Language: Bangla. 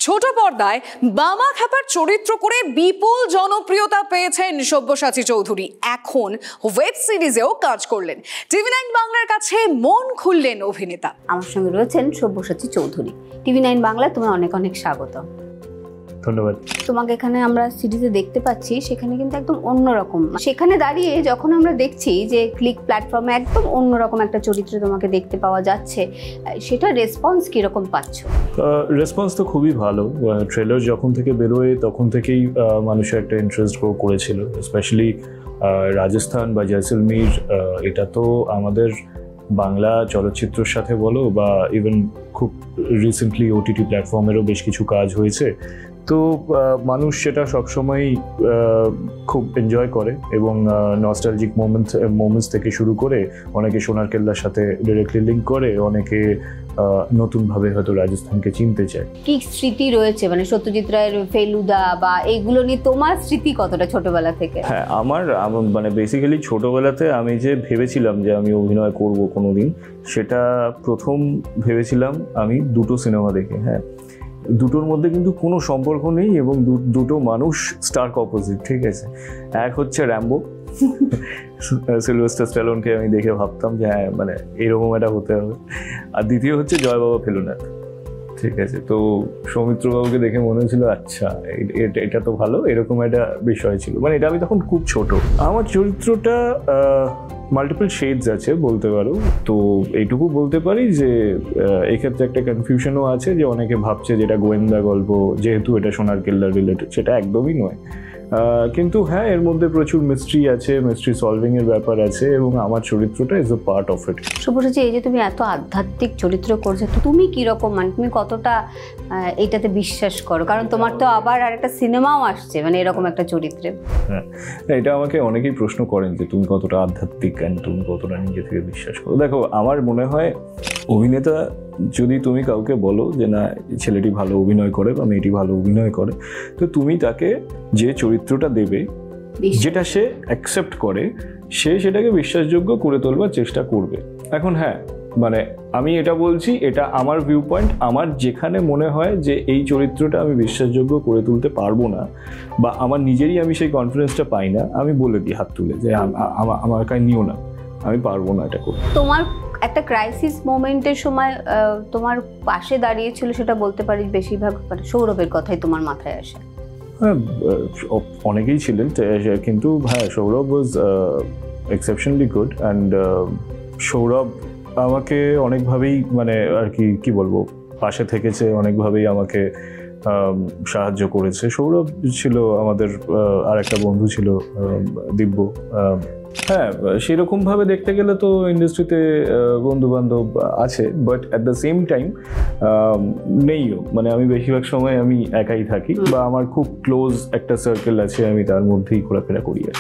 ছোট পর্দায় বামা খ্যাপার চরিত্র করে বিপুল জনপ্রিয়তা পেয়েছেন সব্যসাচী চৌধুরী। এখন ওয়েব সিরিজেও কাজ করলেন। টিভি9 বাংলার কাছে মন খুললেন অভিনেতা। আমার সঙ্গে রয়েছেন সব্যসাচী চৌধুরী। টিভি9 বাংলা তোমায় অনেক অনেক স্বাগত। ধন্যবাদ। তোমাকে এখানে আমরা সিরিজে দেখতে পাচ্ছি, সেখানে কিন্তু একদম অন্যরকম। সেখানে দাঁড়িয়ে যখন আমরা দেখছি যে ক্লিক প্ল্যাটফর্মে একদম অন্যরকম একটা চরিত্রে তোমাকে দেখতে পাওয়া যাচ্ছে, সেটা রেসপন্স কিরকম পাচ্ছ? রেসপন্স তো খুবই ভালো। ট্রেলার যখন থেকে বেরোয় তখন থেকেই মানুষের একটা ইন্টারেস্ট গ্রো করেছিল। স্পেশালি রাজস্থান বা জয়সলমীর, এটা তো আমাদের বাংলা চলচ্চিত্রের সাথে বলো বা ইভেন খুব রিসেন্টলি ওটিটি প্ল্যাটফর্মেরও বেশ কিছু কাজ হয়েছে। তো মানুষ সেটা সবসময়ই খুব এনজয় করে এবং নস্টালজিক মোমেন্টস থেকে শুরু করে অনেকে সোনার কেল্লার সাথে ডিরেক্টলি লিঙ্ক করে, অনেকে নতুনভাবে হয়তো রাজস্থানকে চিনতে চায়। কি স্মৃতি রয়েছে মানে সত্যজিৎ রায়ের ফেলুদা বা এইগুলো নিয়ে তোমার স্মৃতি কতটা ছোটবেলা থেকে? হ্যাঁ, আমার মানে বেসিক্যালি ছোটবেলাতে আমি যে ভেবেছিলাম যে আমি অভিনয় করব কোনোদিন, সেটা প্রথম ভেবেছিলাম আমি দুটো সিনেমা দেখে। হ্যাঁ, দুটোর মধ্যে কিন্তু কোনো সম্পর্ক নেই এবং দুটো মানুষ স্টার্ক অপোজিট, ঠিক আছে। এক হচ্ছে র্যাম্বো, সিলভেস্টার স্ট্যালোনকে আমি দেখে ভাবতাম যে হ্যাঁ মানে এরকম একটা হতে হবে। আর দ্বিতীয় হচ্ছে জয় বাবা ফেলুনাথ, ঠিক আছে। তো সৌমিত্রবাবুকে দেখে মনে হয়েছিল আচ্ছা এটা তো ভালো, এরকম একটা বিষয় ছিল। মানে এটা আমি তখন খুব ছোট। আমার চরিত্রটা মাল্টিপল শেডস আছে বলতে পারো। তো এইটুকু বলতে পারি যে এক্ষেত্রে একটা কনফিউশনও আছে যে অনেকে ভাবছে যেটা গোয়েন্দা গল্প, যেহেতু এটা সোনার কেল্লার রিলেটেড, সেটা একদমই নয়। কিন্তু হ্যাঁ, এর মধ্যে প্রচুর মিস্ট্রি আছে, মিস্ট্রি সলভিং এর ব্যাপার আছে এবং আমার চরিত্রটা is a part of it. Sabyasachi, এই যে তুমি এত আধ্যাত্মিক চরিত্র করছো, তো তুমি কিরকম, মানে তুমি কতটা এটাতে বিশ্বাস করো? কারণ তোমার তো আবার আর একটা সিনেমাও আসছে মানে এরকম একটা চরিত্রে। হ্যাঁ, এটা আমাকে অনেকেই প্রশ্ন করেন যে তুমি কতটা আধ্যাত্মিক অ্যান্ড তুমি কতটা নিজে থেকে বিশ্বাস করো। দেখো, আমার মনে হয় অভিনেতা যদি তুমি কাউকে বলো যে না ছেলেটি ভালো অভিনয় করে বা মেয়েটি ভালো অভিনয় করে, তো তুমি তাকে যে চরিত্রটা দেবে, যেটা সে অ্যাকসেপ্ট করে, সে সেটাকে বিশ্বাসযোগ্য করে তোলবার চেষ্টা করবে। এখন হ্যাঁ, মানে আমি এটা বলছি, এটা আমার ভিউ পয়েন্ট। আমার যেখানে মনে হয় যে এই চরিত্রটা আমি বিশ্বাসযোগ্য করে তুলতে পারবো না বা আমার নিজেরই আমি সেই কনফিডেন্সটা পাই না, আমি বলে দিই হাত তুলে যে আমার কাছে নিও না, আমি পারবো না এটা করতে। তোমার একটা ক্রাইসিস মোমেন্টের সময় তোমার পাশে দাঁড়িয়েছিল, সেটা বলতে পারি বেশিরভাগ সৌরভের কথাই তোমার মাথায় আসে। হ্যাঁ, অনেকেই ছিলেন, কিন্তু হ্যাঁ সৌরভ ওয়াজ এক্সেপশনালি গুড। অ্যান্ড সৌরভ আমাকে অনেকভাবেই মানে আর কি বলবো, পাশে থেকেছে, অনেকভাবেই আমাকে সাহায্য করেছে। সৌরভ ছিল আমাদের আর একটা বন্ধু ছিল দিব্য। হ্যাঁ, সেরকমভাবে দেখতে গেলে তো ইন্ডাস্ট্রিতে বন্ধু বান্ধব আছে, but at the same time নেইও। মানে আমি বেশিরভাগ সময় আমি একাই থাকি বা আমার খুব ক্লোজ একটা সার্কেল আছে, আমি তার মধ্যেই ঘোরাফেরা করি আর